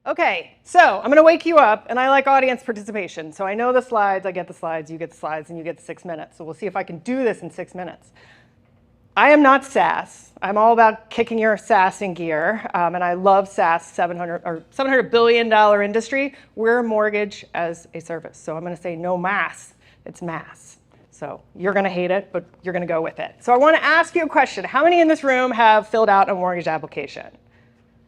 Okay, so I'm going to wake you up, and I like audience participation. So I know the slides, I get the slides, you get the slides, and you get the 6 minutes. So we'll see if I can do this in 6 minutes. I am not SaaS. I'm all about kicking your SaaS in gear, and I love SaaS, $700 billion industry. We're mortgage as a service. So I'm going to say no mass, it's mass. So you're going to hate it, but you're going to go with it. So I want to ask you a question. How many in this room have filled out a mortgage application?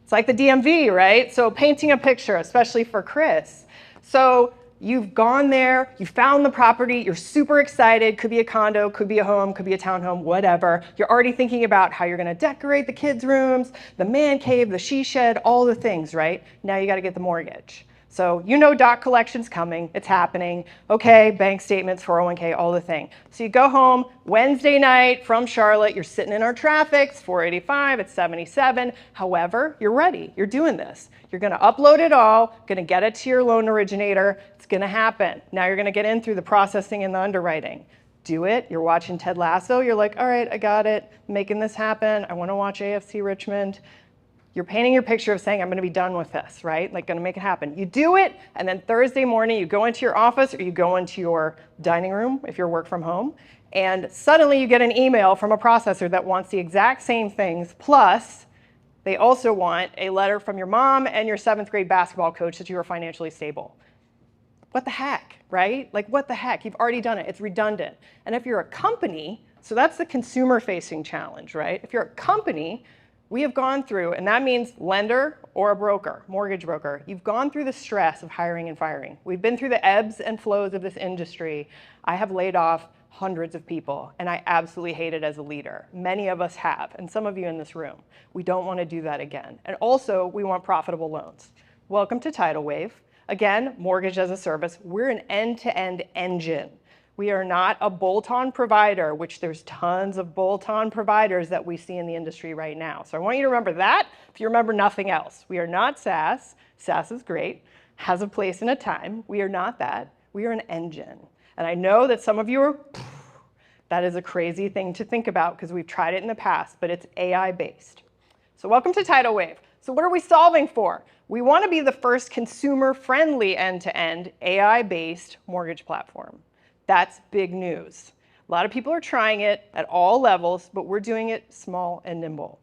It's like the DMV, right? So painting a picture, especially for Chris. So you've gone there, you found the property, you're super excited. Could be a condo, could be a home, could be a townhome, whatever. You're already thinking about how you're going to decorate the kids' rooms, the man cave, the she shed, all the things, right? Now you got to get the mortgage. So you know doc collection's coming, it's happening. Okay, bank statements, 401k, all the thing. So you go home Wednesday night from Charlotte, you're sitting in our traffic, it's 485, it's 77. However, you're ready, you're doing this. You're gonna upload it all, gonna get it to your loan originator, it's gonna happen. Now you're gonna get in through the processing and the underwriting. Do it, you're watching Ted Lasso, you're like, all right, I got it, making this happen, I wanna watch AFC Richmond. You're painting your picture of saying, I'm going to be done with this, right? Like, going to make it happen. You do it, and then Thursday morning, you go into your office or you go into your dining room if you're work from home, and suddenly you get an email from a processor that wants the exact same things, plus they also want a letter from your mom and your 7th grade basketball coach that you are financially stable. What the heck, right? Like, what the heck? You've already done it. It's redundant. And if you're a company, so that's the consumer-facing challenge, right? If you're a company, we have gone through, and that means lender or a broker, mortgage broker. You've gone through the stress of hiring and firing. We've been through the ebbs and flows of this industry. I have laid off hundreds of people, and I absolutely hate it as a leader. Many of us have, and some of you in this room. We don't want to do that again. And also, we want profitable loans. Welcome to tidalwave. Again, mortgage as a service. We're an end-to-end engine. We are not a bolt-on provider, which there's tons of bolt-on providers that we see in the industry right now. So I want you to remember that if you remember nothing else. We are not SaaS. SaaS is great, has a place and a time. We are not that. We are an engine. And I know that some of you are, that is a crazy thing to think about because we've tried it in the past, but it's AI-based. So welcome to tidalwave. So what are we solving for? We want to be the first consumer-friendly end-to-end AI-based mortgage platform. That's big news. A lot of people are trying it at all levels, but we're doing it small and nimble.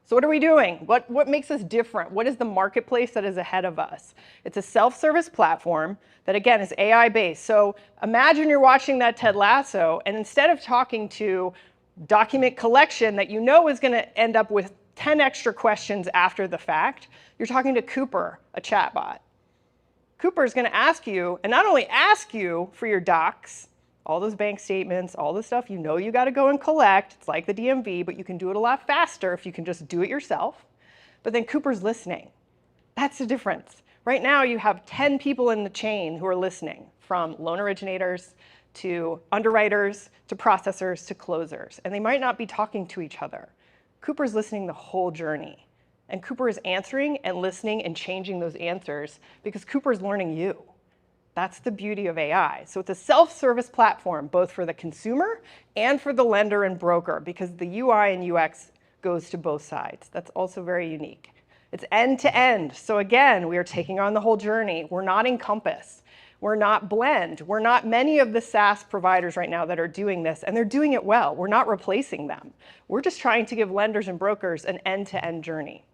So what are we doing? What makes us different? What is the marketplace that is ahead of us? It's a self-service platform that, again, is AI-based. So imagine you're watching that Ted Lasso, and instead of talking to document collection that you know is going to end up with 10 extra questions after the fact, you're talking to Cooper, a chatbot. Cooper is going to ask you, and not only ask you for your docs, all those bank statements, all the stuff you know you got to go and collect. It's like the DMV, but you can do it a lot faster if you can just do it yourself. But then Cooper's listening. That's the difference. Right now, you have 10 people in the chain who are listening, from loan originators to underwriters to processors to closers. And they might not be talking to each other. Cooper's listening the whole journey. And Cooper is answering and listening and changing those answers because Cooper is learning you. That's the beauty of AI. So it's a self-service platform, both for the consumer and for the lender and broker, because the UI and UX goes to both sides. That's also very unique. It's end-to-end. So again, we are taking on the whole journey. We're not Encompass. We're not Blend. We're not many of the SaaS providers right now that are doing this, and they're doing it well. We're not replacing them. We're just trying to give lenders and brokers an end-to-end journey.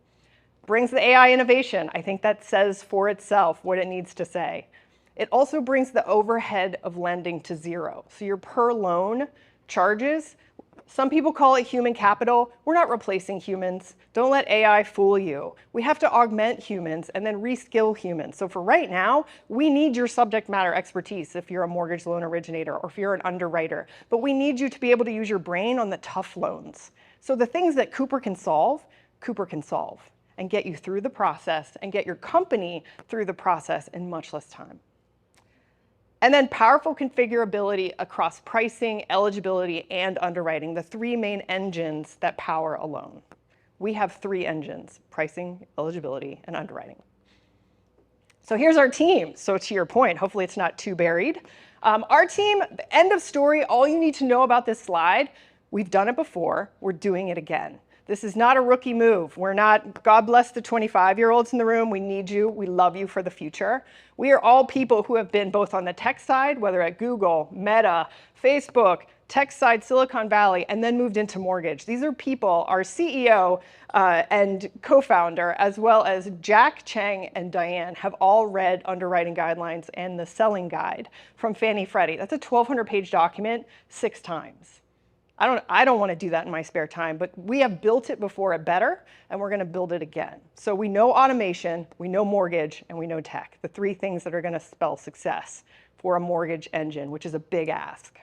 Brings the AI innovation. I think that says for itself what it needs to say. It also brings the overhead of lending to zero. So your per loan charges, some people call it human capital. We're not replacing humans. Don't let AI fool you. We have to augment humans and then reskill humans. So for right now, we need your subject matter expertise if you're a mortgage loan originator or if you're an underwriter. But we need you to be able to use your brain on the tough loans. So the things that Cooper can solve and get you through the process and get your company through the process in much less time. And then powerful configurability across pricing, eligibility, and underwriting, the 3 main engines that power a loan. We have 3 engines: pricing, eligibility, and underwriting. So here's our team. So to your point, hopefully it's not too buried. Our team, end of story, all you need to know about this slide, we've done it before, we're doing it again. This is not a rookie move. We're not, God bless the 25-year-olds in the room. We need you. We love you for the future. We are all people who have been both on the tech side, whether at Google, Meta, Facebook, tech side, Silicon Valley, and then moved into mortgage. These are people, our CEO and co-founder, as well as Jack, Chang, and Diane, have all read underwriting guidelines and the selling guide from Fannie Freddie. That's a 1,200-page document 6 times. I don't want to do that in my spare time, but we have built it before it better, and we're going to build it again. So we know automation, we know mortgage, and we know tech, the 3 things that are going to spell success for a mortgage engine, which is a big ask.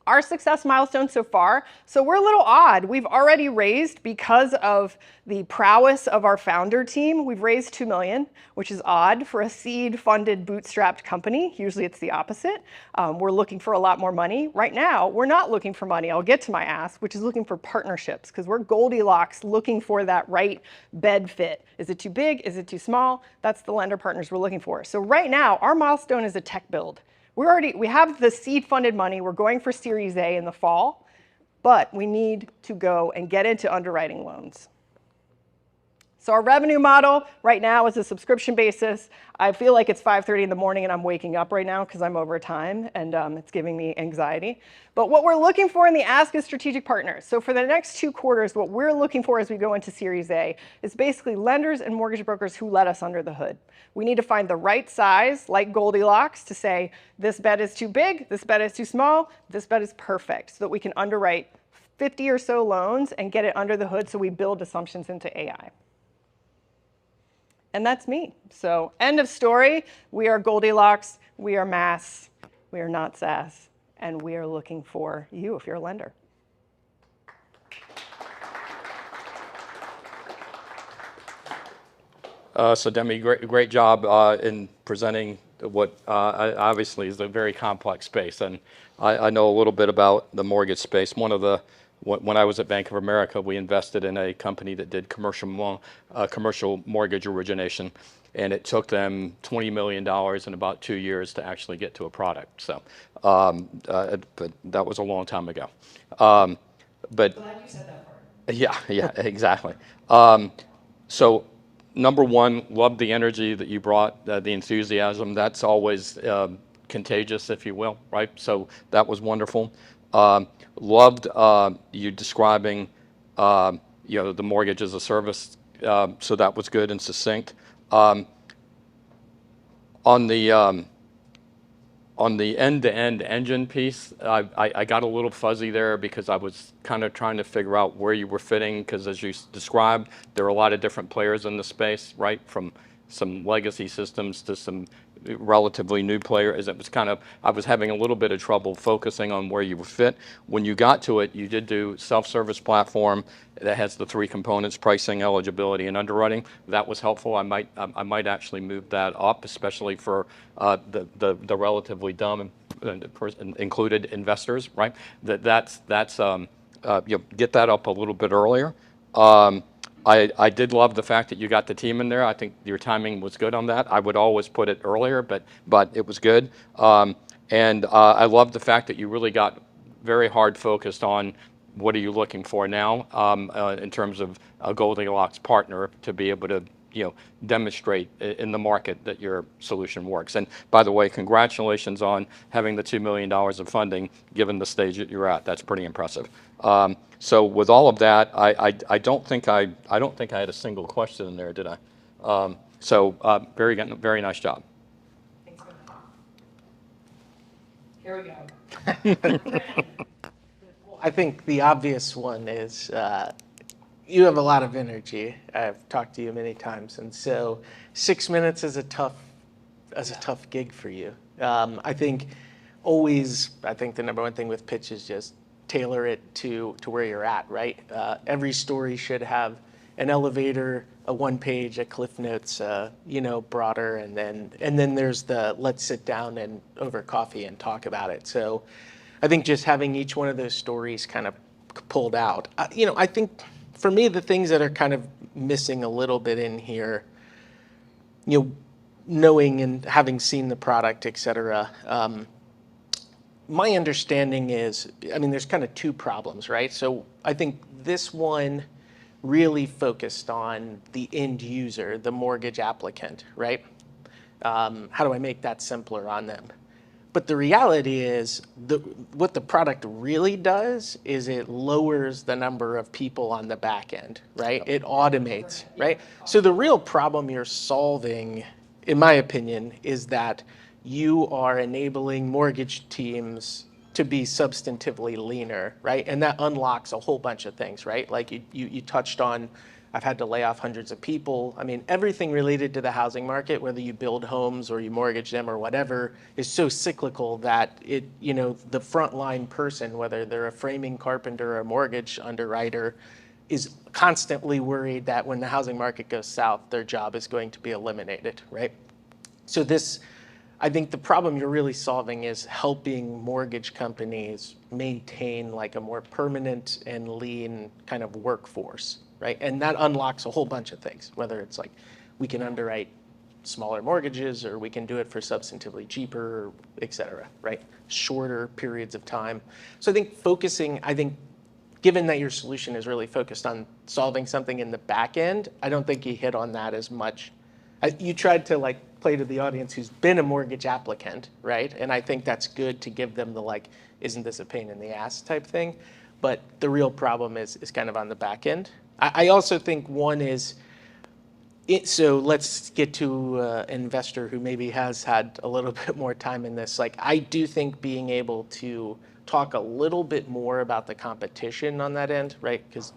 Our success milestones so far, so we're a little odd. We've already raised, because of the prowess of our founder team, we've raised $2 million, which is odd for a seed-funded, bootstrapped company. Usually it's the opposite. We're looking for a lot more money. Right now, we're not looking for money. I'll get to my ask, which is looking for partnerships, because we're Goldilocks looking for that right bed fit. Is it too big? Is it too small? That's the lender partners we're looking for. So right now, our milestone is a tech build. We have the seed-funded money. We're going for Series A in the fall, but we need to go and get into underwriting loans. So our revenue model right now is a subscription basis. I feel like it's 5:30 in the morning and I'm waking up right now because I'm over time and it's giving me anxiety. But what we're looking for in the ask is strategic partners. So for the next 2 quarters, what we're looking for as we go into Series A is basically lenders and mortgage brokers who let us under the hood. We need to find the right size, like Goldilocks, to say this bed is too big, this bed is too small, this bed is perfect, so that we can underwrite 50 or so loans and get it under the hood so we build assumptions into AI. And that's me. So end of story. We are Goldilocks. We are mass. We are not SaaS. And we are looking for you if you're a lender. So Demi, great job in presenting what obviously is a very complex space. And I know a little bit about the mortgage space. When I was at Bank of America, we invested in a company that did commercial mortgage origination, and it took them $20 million in about 2 years to actually get to a product. So, but that was a long time ago. But glad you said that part. Yeah, exactly. So, number one, loved the energy that you brought, the enthusiasm. That's always contagious, if you will, right? So that was wonderful. Loved you describing, the mortgage as a service. So that was good and succinct. On the end-to-end engine piece, I got a little fuzzy there because I was kind of trying to figure out where you were fitting, because as you described, there are a lot of different players in the space, right? From some legacy systems to some relatively new players. I was having a little bit of trouble focusing on where you would fit. When you got to it, you did do self-service platform that has the 3 components: pricing, eligibility, and underwriting. That was helpful. I might actually move that up, especially for the relatively dumb included investors, right? Get that up a little bit earlier. I did love the fact that you got the team in there. I think your timing was good on that. I would always put it earlier, but it was good. And I love the fact that you really got very hard focused on what are you looking for now in terms of a Goldilocks partner to be able to demonstrate in the market that your solution works. And by the way, congratulations on having the $2 million of funding given the stage that you're at. That's pretty impressive. So with all of that, I don't think I had a single question in there, did I? Very nice job. Thanks for that. Here we go. I think the obvious one is you have a lot of energy. I've talked to you many times, and so 6 minutes is a tough gig for you. I think the number one thing with pitch is just tailor it to where you're at, right? Every story should have an elevator, a 1-page, a cliff notes, broader, and then there's the let's sit down and over coffee and talk about it. So I think just having each one of those stories kind of pulled out. I think for me, the things that are kind of missing a little bit in here, knowing and having seen the product, et cetera, my understanding is, I mean, there's kind of two problems, right? So I think this one really focused on the end user, the mortgage applicant, right? How do I make that simpler on them? But the reality is, what the product really does is it lowers the number of people on the back end, right? It automates, right? So the real problem you're solving, in my opinion, is that you are enabling mortgage teams to be substantively leaner, right? And that unlocks a whole bunch of things, right? Like you touched on, I've had to lay off hundreds of people. I mean, everything related to the housing market, whether you build homes or you mortgage them or whatever, is so cyclical that it, the frontline person, whether they're a framing carpenter or a mortgage underwriter, is constantly worried that when the housing market goes south, their job is going to be eliminated, right? So I think the problem you're really solving is helping mortgage companies maintain like a more permanent and lean kind of workforce, right? And that unlocks a whole bunch of things, whether it's like we can underwrite smaller mortgages or we can do it for substantively cheaper, et cetera, right? Shorter periods of time. So I think given that your solution is really focused on solving something in the back end, I don't think you hit on that as much. You tried to like play to the audience who's been a mortgage applicant, right? And I think that's good to give them the like, isn't this a pain in the ass type thing? But the real problem is kind of on the back end. I also think one is, so let's get to an investor who maybe has had a little bit more time in this. Like, I do think being able to talk a little bit more about the competition on that end, right? Because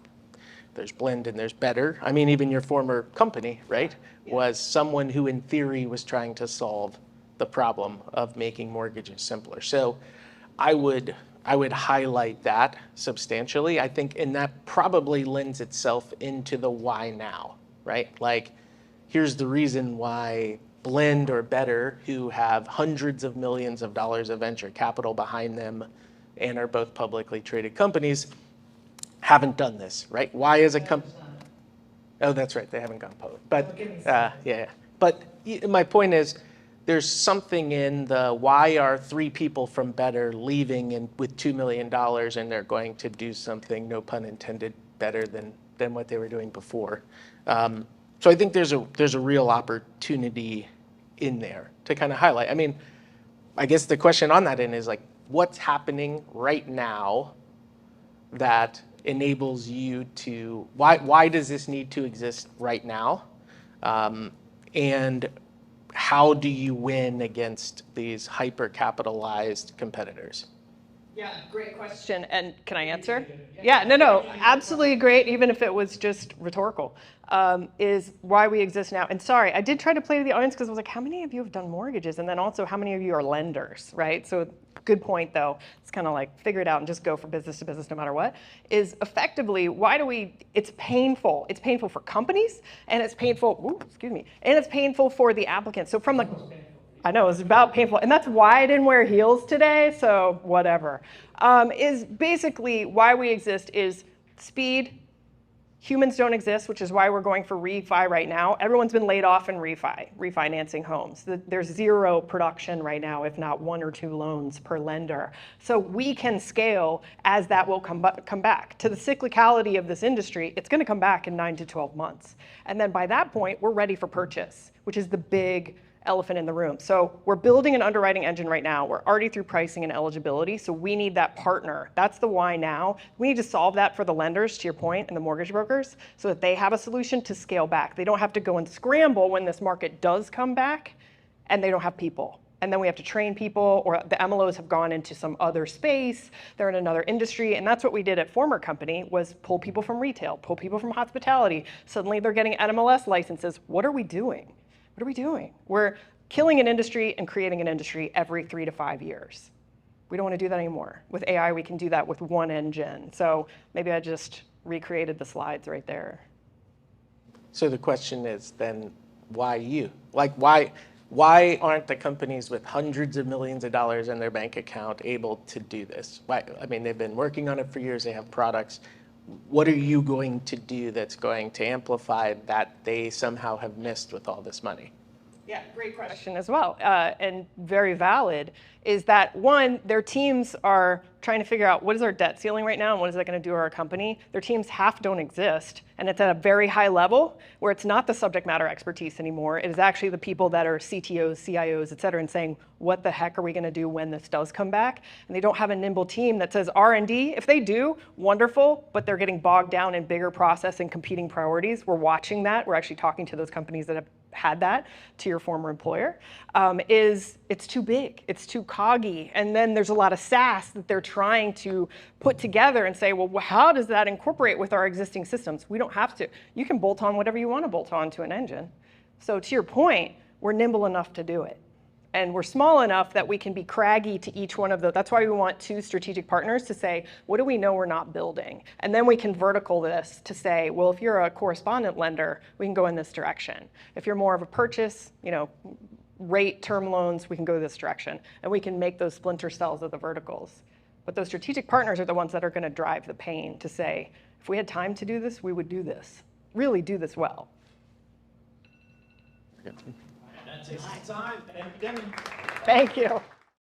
there's Blend and there's Better. I mean, even your former company, right, was someone who in theory was trying to solve the problem of making mortgages simpler. So I would highlight that substantially. I think, and that probably lends itself into the why now, right? Like, here's the reason why Blend or Better, who have hundreds of millions of dollars of venture capital behind them and are both publicly traded companies, haven't done this, right? Why is a company? Oh, that's right, they haven't gone public. But yeah. But my point is, there's something in the why are 3 people from Better leaving with $2 million and they're going to do something, no pun intended, better than what they were doing before. So I think there's a real opportunity in there to kind of highlight. I mean, I guess the question on that end is like, what's happening right now that enables you to, why does this need to exist right now? And how do you win against these hyper-capitalized competitors? Yeah, great question. And can I answer? Yeah, no, absolutely great, even if it was just rhetorical, is why we exist now. And sorry, I did try to play to the audience because I was like, how many of you have done mortgages? And then also, how many of you are lenders, right? So good point, though. It's kind of like figure it out and just go from business to business no matter what, is effectively, it's painful. It's painful for companies, and it's painful, and it's painful for the applicants. So from the, I know, it's about painful. And that's why I didn't wear heels today, so whatever. Is basically why we exist is speed. Humans don't exist, which is why we're going for refi right now. Everyone's been laid off in refinancing homes. There's zero production right now, if not 1 or 2 loans per lender. So we can scale as that will come back. To the cyclicality of this industry, it's going to come back in 9 to 12 months. And then by that point, we're ready for purchase, which is the big elephant in the room. So we're building an underwriting engine right now. We're already through pricing and eligibility, so we need that partner. That's the why now. We need to solve that for the lenders, to your point, and the mortgage brokers, so that they have a solution to scale back. They don't have to go and scramble when this market does come back, and they don't have people. And then we have to train people, or the MLOs have gone into some other space, they're in another industry, and that's what we did at former company, was pull people from retail, pull people from hospitality. Suddenly they're getting NMLS licenses. What are we doing? What are we doing? We're killing an industry and creating an industry every 3 to 5 years. We don't want to do that anymore. With AI, we can do that with one engine. So maybe I just recreated the slides right there. So the question is then, why you? Like, why aren't the companies with hundreds of millions of dollars in their bank account able to do this? Why? I mean, they've been working on it for years. They have products. What are you going to do that's going to amplify that they somehow have missed with all this money? Yeah, great question as well, and very valid, is that one, their teams are trying to figure out what is our debt ceiling right now and what is that going to do to our company. Their teams half don't exist, and it's at a very high level where it's not the subject matter expertise anymore. It is actually the people that are CTOs, CIOs, et cetera, and saying, what the heck are we going to do when this does come back? And they don't have a nimble team that says R&D. If they do, wonderful, but they're getting bogged down in bigger process and competing priorities. We're watching that. We're actually talking to those companies that have had that, to your former employer, is it's too big, it's too coggy. And then there's a lot of SaaS that they're trying to put together and say, well, how does that incorporate with our existing systems? We don't have to. You can bolt on whatever you want to bolt on to an engine. So to your point, we're nimble enough to do it. And we're small enough that we can be craggy to each one of those. That's why we want 2 strategic partners to say, what do we know we're not building? And then we can vertical this to say, well, if you're a correspondent lender, we can go in this direction. If you're more of a purchase, rate term loans, we can go this direction. And we can make those splinter cells of the verticals. But those strategic partners are the ones that are going to drive the pain to say, if we had time to do this, we would do this. Really do this well. That takes some time. Thank you, Demi. Thank you.